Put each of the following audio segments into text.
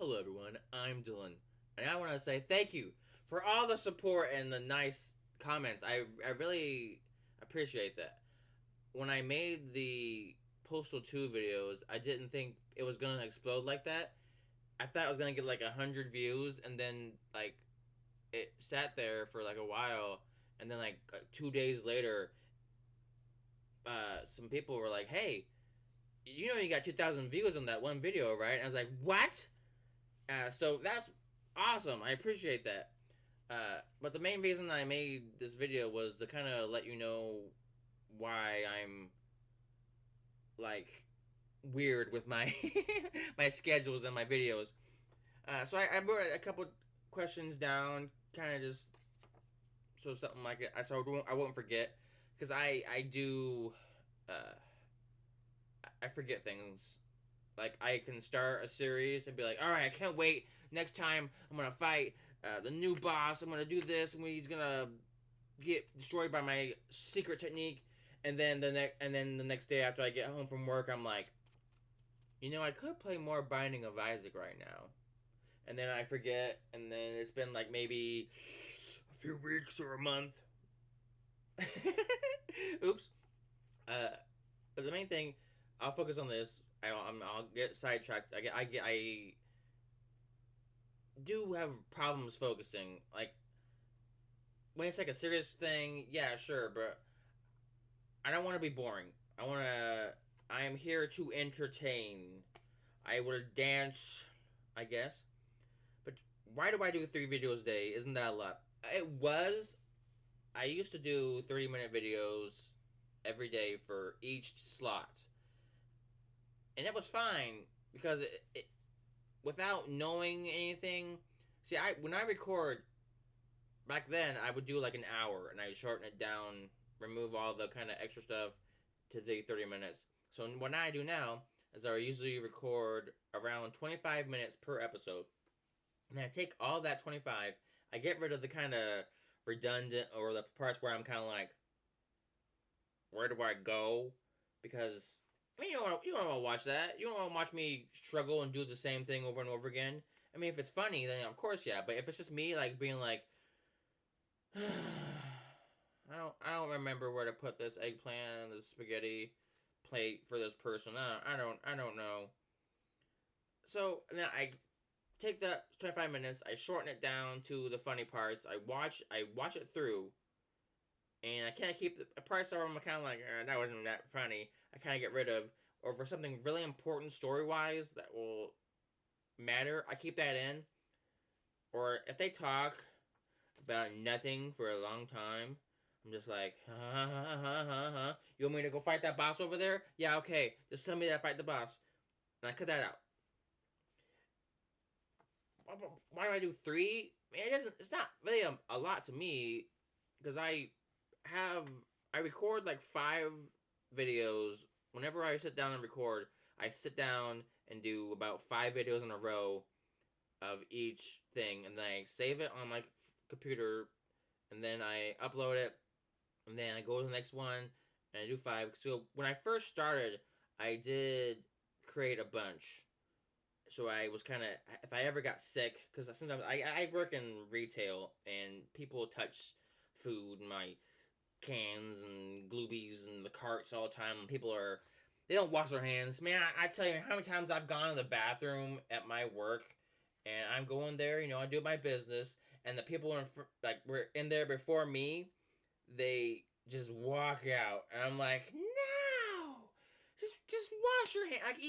Hello everyone, I'm Dylan, and I want to say thank you for all the support and the nice comments. I really appreciate that. When I made the Postal 2 videos, I didn't think it was going to explode like that. I thought I was going to get like 100 views, and then like it sat there for like a while, and then like 2 days later, some people were like, hey, you got 2,000 views on that one video, right? And I was like, what? So that's awesome. I appreciate that. But the main reason I made this video was to kind of let you know why I'm like weird with my my schedules and my videos. So I wrote a couple questions down, kind of just so something like it. So I won't forget because I do I forget things. Like, I can start a series and be like, all right, I can't wait. Next time, I'm going to fight the new boss. I'm going to do this, and he's going to get destroyed by my secret technique. And then the next day after I get home from work, I'm like, I could play more Binding of Isaac right now. And then I forget, and then it's been like maybe a few weeks or a month. Oops. But the main thing, I'll focus on this. I'll get sidetracked. I do have problems focusing. Like, when it's like a serious thing, yeah, sure, but I don't want to be boring. I am here to entertain. I will dance, I guess. But why do I do 3 videos a day? Isn't that a lot? I used to do 30-minute videos every day for each slot. And that was fine because without knowing anything. See, when I record back then, I would do like an hour and I shorten it down, remove all the kind of extra stuff to the 30 minutes. So what I do now is I usually record around 25 minutes per episode. And I take all that 25, I get rid of the kind of redundant or the parts where I'm kind of like, where do I go? Because you don't want to watch that. You don't want to watch me struggle and do the same thing over and over again. I mean, if it's funny, then of course, yeah. But if it's just me, like being like, I don't remember where to put this eggplant and the spaghetti plate for this person. I don't know. So now I take the 25 minutes, I shorten it down to the funny parts. I watch it through. And I kind of keep the parts of them kind of like, that wasn't that funny. I kind of get rid of. Or for something really important story-wise that will matter, I keep that in. Or if they talk about nothing for a long time, I'm just like, You want me to go fight that boss over there? Yeah, okay. Just tell me that I fight the boss. And I cut that out. Why do I do 3? It's not really a lot to me. Because I record like 5 videos. Whenever I sit down and record, I sit down and do about 5 videos in a row of each thing, and then I save it on my computer, and then I upload it, and then I go to the next one, and I do 5. So when I first started, I did create a bunch. So I was kind of, if I ever got sick, because sometimes I work in retail, and people touch food in my cans and gloobies and the carts all the time. They don't wash their hands. Man, I tell you how many times I've gone to the bathroom at my work, and I'm going there, I do my business, and the people were in there before me, they just walk out, and I'm like, no, just wash your hands. Like,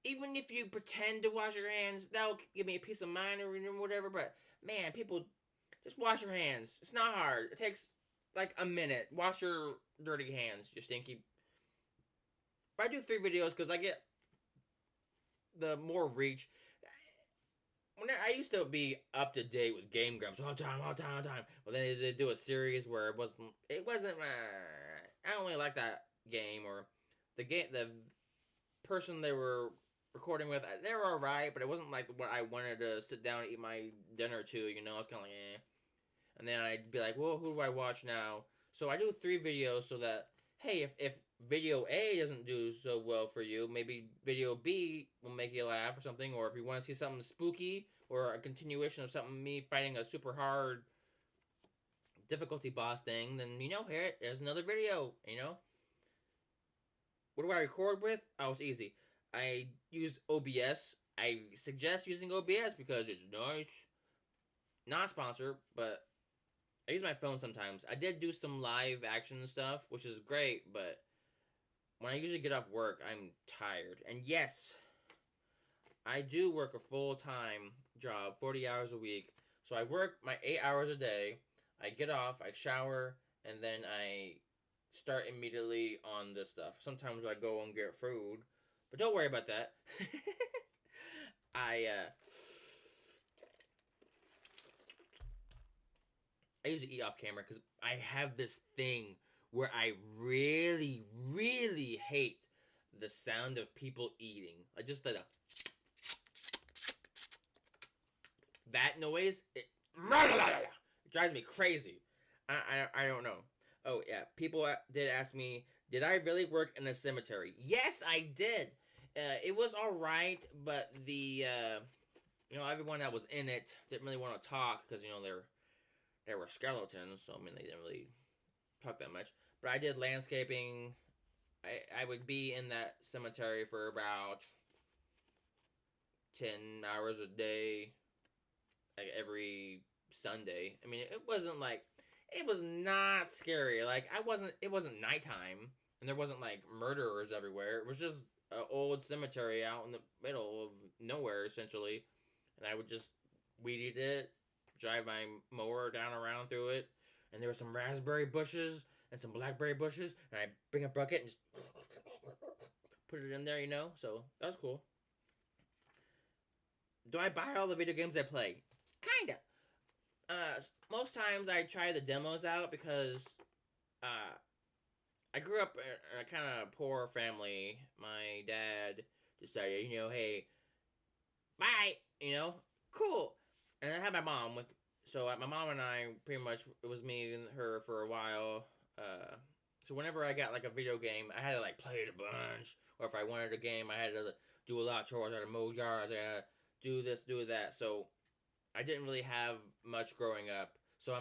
even if you pretend to wash your hands, that'll give me a peace of mind or whatever. But man, people, just wash your hands. It's not hard. It takes like a minute. Wash your dirty hands, you stinky. But I do 3 videos because I get the more reach. I used to be up to date with Game Grumps all the time. Well, then they do a series where it wasn't. I don't really like that game, or the person they were recording with. They were alright, but it wasn't like what I wanted to sit down and eat my dinner to. I was kind of like, eh. And then I'd be like, well, who do I watch now? So I do 3 videos so that, hey, if video A doesn't do so well for you, maybe video B will make you laugh or something. Or if you want to see something spooky or a continuation of something me fighting a super hard difficulty boss thing, then here there's another video. What do I record with? Oh, it's easy. I use OBS. I suggest using OBS because it's nice. Not sponsored, but I use my phone sometimes. I did do some live action stuff, which is great, but when I usually get off work, I'm tired. And yes, I do work a full-time job, 40 hours a week. So I work my 8 hours a day. I get off, I shower, and then I start immediately on this stuff. Sometimes I go and get food, but don't worry about that. I I usually eat off camera because I have this thing where I really, really hate the sound of people eating. I just like that noise. It drives me crazy. I don't know. Oh yeah, people did ask me, did I really work in a cemetery? Yes, I did. It was all right, but the everyone that was in it didn't really want to talk because there were skeletons, so I mean they didn't really talk that much. But I did landscaping. I would be in that cemetery for about 10 hours a day, like every Sunday. I mean, it wasn't like it was not scary. Like it wasn't nighttime, and there wasn't like murderers everywhere. It was just an old cemetery out in the middle of nowhere, essentially. And I would just weed eat it, drive my mower down around through it, and there were some raspberry bushes and some blackberry bushes, and I bring a bucket and just put it in there, So that was cool. Do I buy all the video games I play? Kinda. Most times I try the demos out because uh, I grew up in a kind of poor family. My dad decided, hey, bye, cool. And I had my mom with, so my mom and I pretty much, it was me and her for a while. So whenever I got like a video game, I had to like play it a bunch. Or if I wanted a game, I had to do a lot of chores. I had to mow yards. I had to do this, do that. So I didn't really have much growing up. So I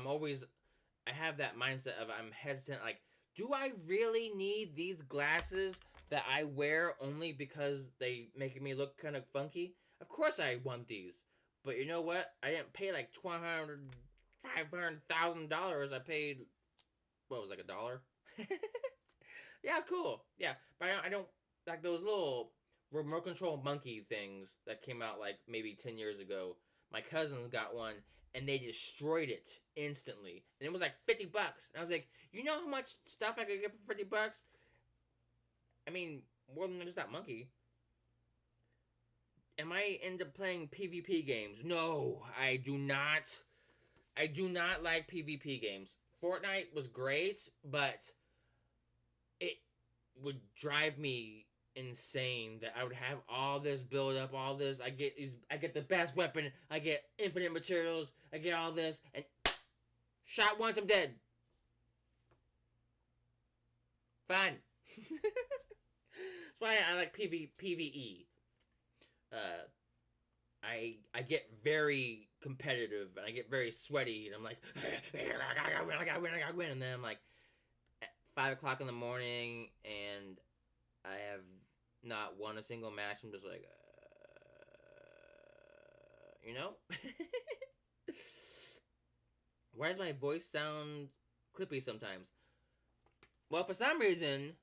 have that mindset of I'm hesitant. Like, do I really need these glasses that I wear only because they make me look kind of funky? Of course I want these. But you know what? I didn't pay like $500,000. I paid, what was it, like $1? Yeah, it's cool. Yeah, but I don't like those little remote control monkey things that came out like maybe 10 years ago. My cousins got one and they destroyed it instantly. And it was like $50. And I was like, you know how much stuff I could get for $50? I mean, more than just that monkey. Am I into playing PvP games? No, I do not. I do not like PvP games. Fortnite was great, but it would drive me insane that I would have all this build up, all this. I get the best weapon. I get infinite materials. I get all this, and shot once, I'm dead. Fun. That's why I like PvE. Uh, I get very competitive and I get very sweaty and I'm like, I gotta win, I gotta win, I gotta win. And then I'm like, at 5 o'clock in the morning and I have not won a single match. I'm just like, you know? Why does my voice sound clippy sometimes? Well, for some reason,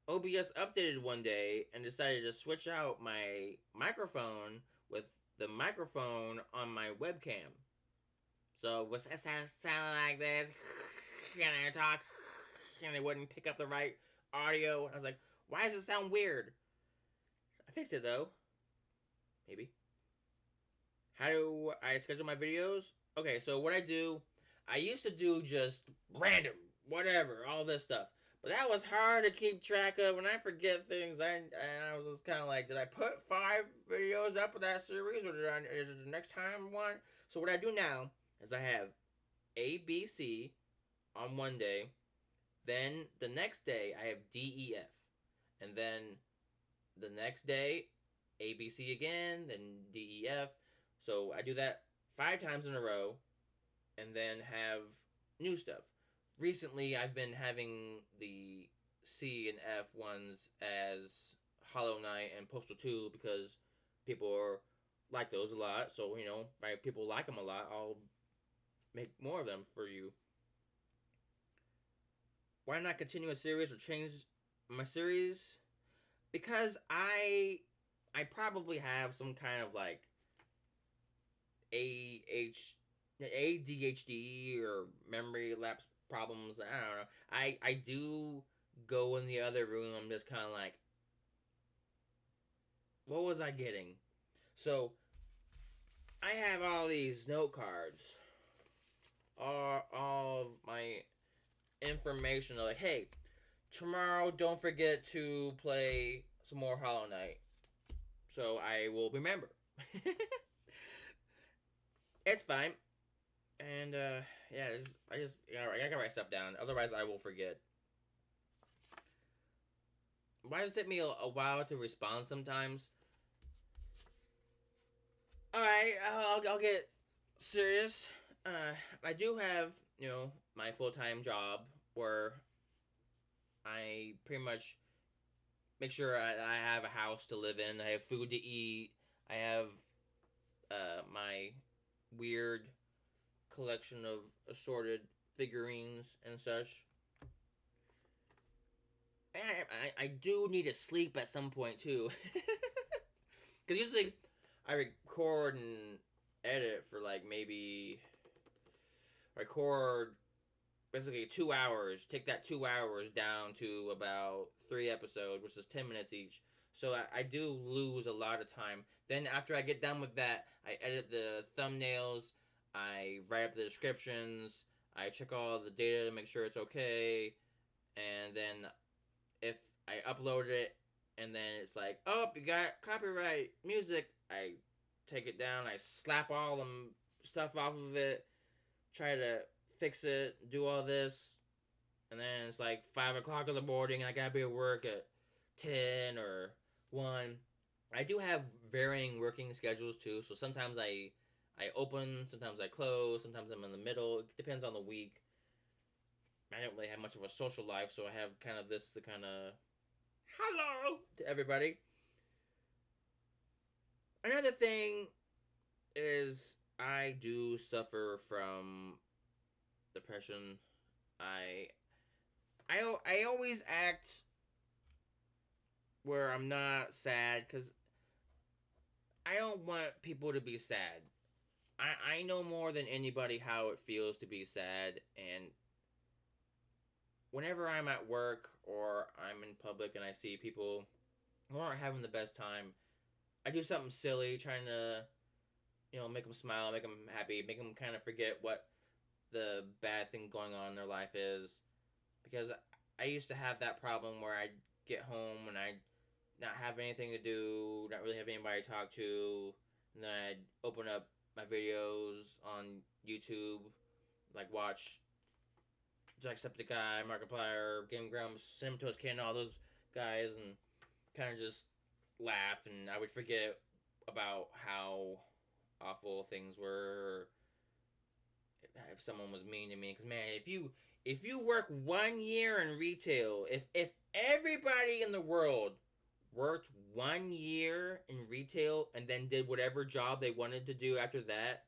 OBS updated one day and decided to switch out my microphone with the microphone on my webcam. So what's that sound like this? And I talk and it wouldn't pick up the right audio. And I was like, why does it sound weird? I fixed it though. Maybe. How do I schedule my videos? Okay, so what I used to do just random, whatever, all this stuff. But that was hard to keep track of, and I forget things. And I was just kind of like, did I put 5 videos up of that series, or is it the next time one? So what I do now is I have A, B, C on one day, Then the next day I have DEF, and then the next day ABC again, then DEF. So I do that 5 times in a row, and then have new stuff. Recently, I've been having the C and F ones as Hollow Knight and Postal 2 because people are like those a lot. So, right, people like them a lot. I'll make more of them for you. Why not continue a series or change my series? Because I probably have some kind of like ADHD or memory lapse problems. I don't know. I do go in the other room. I'm just kind of like, what was I getting? So I have all these note cards, all of my information. Like, hey, tomorrow don't forget to play some more Hollow Knight, so I will remember. It's fine. And yeah, I gotta write stuff down. Otherwise, I will forget. Why does it take me a while to respond sometimes? All right, I'll get serious. I do have my full time job where I pretty much make sure I have a house to live in. I have food to eat. I have my weird collection of assorted figurines and such. And I do need to sleep at some point too. Because usually I record and edit for like maybe record basically 2 hours. Take that 2 hours down to about 3 episodes, which is 10 minutes each. So I do lose a lot of time. Then after I get done with that, I edit the thumbnails. I write up the descriptions. I check all the data to make sure it's okay. And then if I upload it and then it's like, oh, you got copyright music, I take it down. I slap all the stuff off of it. Try to fix it. Do all this. And then it's like 5 o'clock in the morning and I gotta be at work at 10 or 1. I do have varying working schedules too. So sometimes I open, sometimes I close, sometimes I'm in the middle. It depends on the week. I don't really have much of a social life, so I have kind of this to kind of hello to everybody. Another thing is I do suffer from depression. I always act where I'm not sad because I don't want people to be sad. I know more than anybody how it feels to be sad, and whenever I'm at work or I'm in public and I see people who aren't having the best time, I do something silly, trying to, make them smile, make them happy, make them kind of forget what the bad thing going on in their life is. Because I used to have that problem where I'd get home and I'd not have anything to do, not really have anybody to talk to, and then I'd open up my videos on YouTube, like watch Jacksepticeye, Markiplier, Game Grumps, Cinematos Ken, all those guys, and kind of just laugh, and I would forget about how awful things were, if someone was mean to me. Because man, if you work 1 year in retail, if everybody in the world worked 1 year in retail and then did whatever job they wanted to do after that,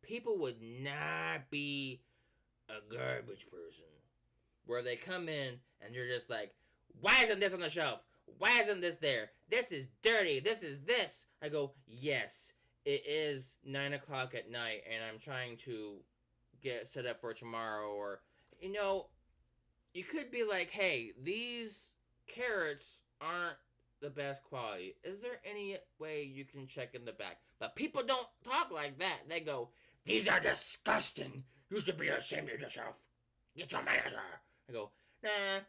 people would not be a garbage person. Where they come in and they're just like, why isn't this on the shelf? Why isn't this there? This is dirty. This is this. I go, yes, it is 9 o'clock at night and I'm trying to get set up for tomorrow. Or, you could be like, hey, these carrots aren't the best quality. Is there any way you can check in the back? But people don't talk like that. They go, these are disgusting. You should be ashamed of yourself. Get your manager. I go, nah.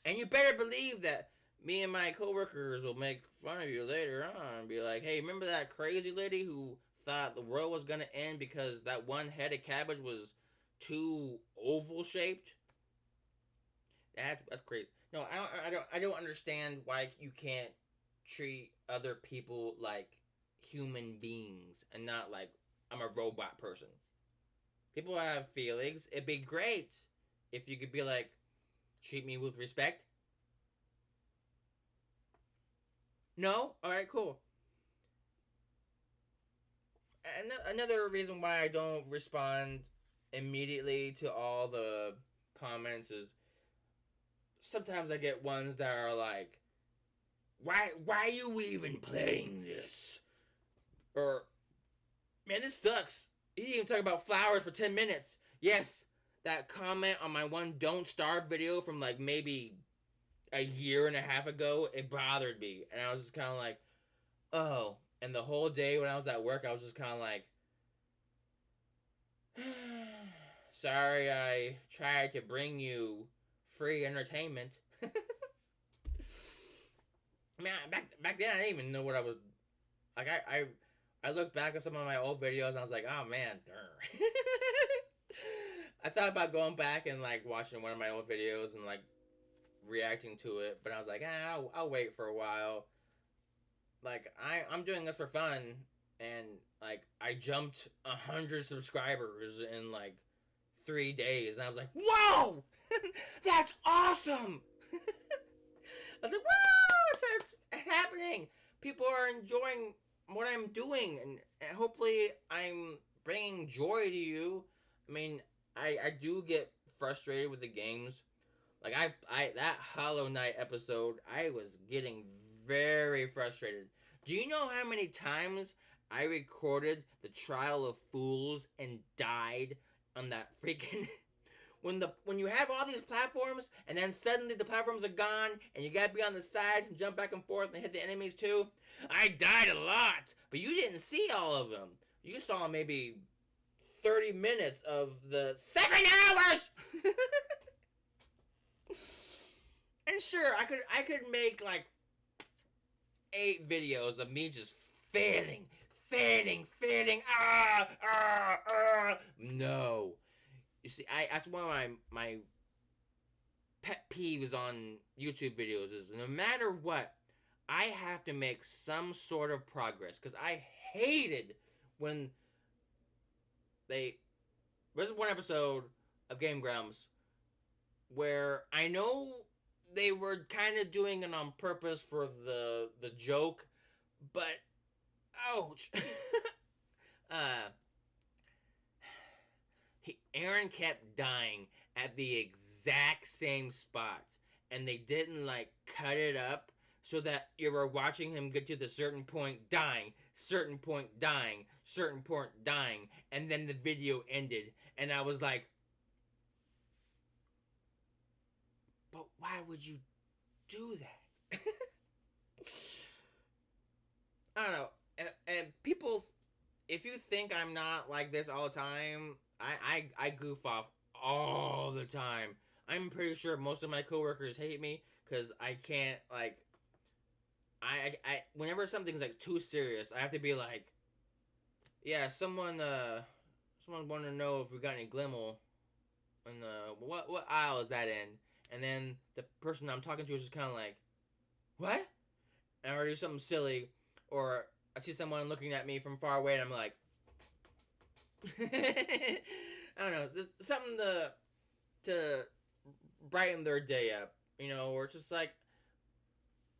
And you better believe that me and my coworkers will make fun of you later on and be like, hey, remember that crazy lady who thought the world was going to end because that one head of cabbage was too oval shaped. That's crazy. No, I don't understand why you can't treat other people like human beings and not like I'm a robot person. People have feelings. It'd be great if you could be like, treat me with respect. No? Alright, cool. Another reason why I don't respond immediately to all the comments is sometimes I get ones that are like, why are you even playing this? Or, man, this sucks. He didn't even talk about flowers for 10 minutes. Yes, that comment on my one Don't Starve video from like maybe a year and a half ago, it bothered me. And I was just kind of like, oh. And the whole day when I was at work, I was just kind of like, sorry, I tried to bring you free entertainment. Man, back then I didn't even know what I was like. I looked back at some of my old videos and I was like, oh man, I thought about going back and like watching one of my old videos and like reacting to it, but I was like, I'll wait for a while. Like I'm doing this for fun, and like I jumped 100 subscribers in like 3 days, and I was like, whoa, that's awesome. I was like, whoa, it's happening. People are enjoying what I'm doing, and hopefully I'm bringing joy to you. I mean, I do get frustrated with the games. Like I that Hollow Knight episode, I was getting very frustrated. Do you know how many times I recorded the Trial of Fools and died on that freaking when you have all these platforms and then suddenly the platforms are gone and you gotta be on the sides and jump back and forth and hit the enemies too? I died a lot, but you didn't see all of them. You saw maybe 30 minutes of the 7 hours. And sure, I could make like 8 videos of me just failing. No, you see, that's one of my pet peeves on YouTube videos is no matter what, I have to make some sort of progress because I hated when they. There's one episode of Game Grumps where I know they were kind of doing it on purpose for the joke, but ouch. uh, Aaron kept dying at the exact same spots, and they didn't like cut it up so that you were watching him get to the certain point dying, certain point dying, certain point dying, and then the video ended, and I was like, but why would you do that? I don't know. And people, if you think I'm not like this all the time, I goof off all the time. I'm pretty sure most of my coworkers hate me because I can't like. Whenever something's like too serious, I have to be like, yeah, someone wanted to know if we got any Glimmel, and what aisle is that in? And then the person I'm talking to is just kind of like, what? And I do something silly, or I see someone looking at me from far away, and I'm like, I don't know, just something to brighten their day up, or it's just like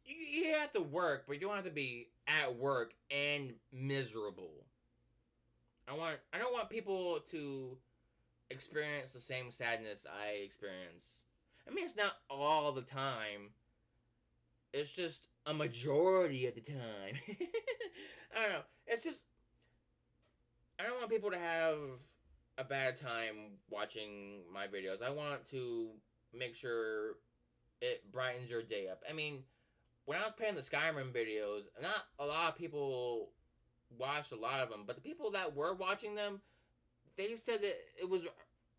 you have to work, but you don't have to be at work and miserable. I don't want people to experience the same sadness I experience. I mean, it's not all the time. It's just a majority of the time. I don't know. It's just I don't want people to have a bad time watching my videos. I want to make sure it brightens your day up. I mean, when I was playing the Skyrim videos, not a lot of people watched a lot of them, but the people that were watching them, they said that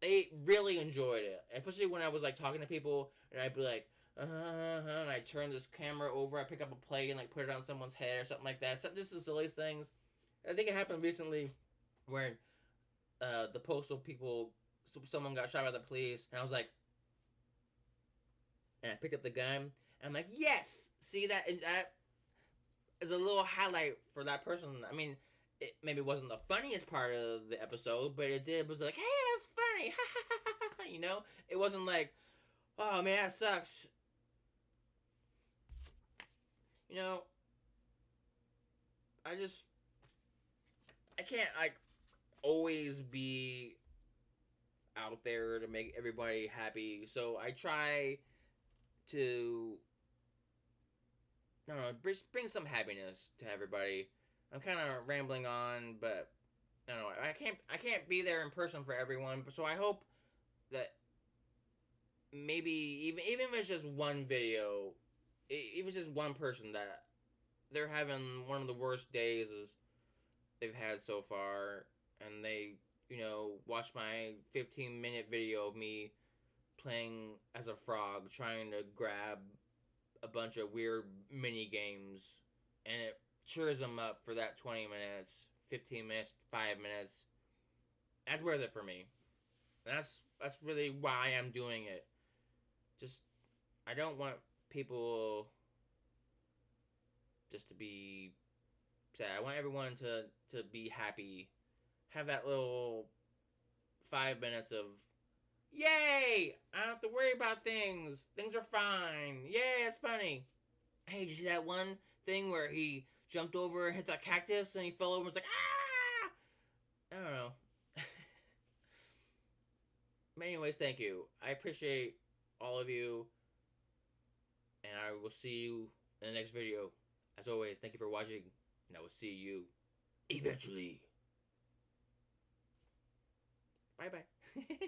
they really enjoyed it. Especially when I was like talking to people and I'd be like, and I turn this camera over, I pick up a plate and like put it on someone's head or something like that. Just the silliest things. I think it happened recently where the postal people someone got shot by the police, and I was like, and I picked up the gun, and I'm like, yes, see that, and that is a little highlight for that person. I mean, it maybe wasn't the funniest part of the episode, but it was like, hey, that's funny, you know. It wasn't like, oh man, that sucks, you know. I just I can't like always be out there to make everybody happy. So I try to, I don't know, bring some happiness to everybody. I'm kind of rambling on, but I don't know. I can't be there in person for everyone. So I hope that maybe even if it's just one video, even if it's just one person that they're having one of the worst days they've had so far, and they watch my 15-minute video of me playing as a frog, trying to grab a bunch of weird mini games, and it cheers them up for that 20 minutes, 15 minutes, 5 minutes. That's worth it for me. And that's really why I'm doing it. Just I don't want people just to be sad. I want everyone to be happy. Have that little 5 minutes of yay! I don't have to worry about things. Things are fine. Yay, it's funny. Hey, did you see that one thing where he jumped over and hit that cactus and he fell over and was like, ah! I don't know. But anyways, thank you. I appreciate all of you. And I will see you in the next video. As always, thank you for watching. And I will see you eventually. Bye bye.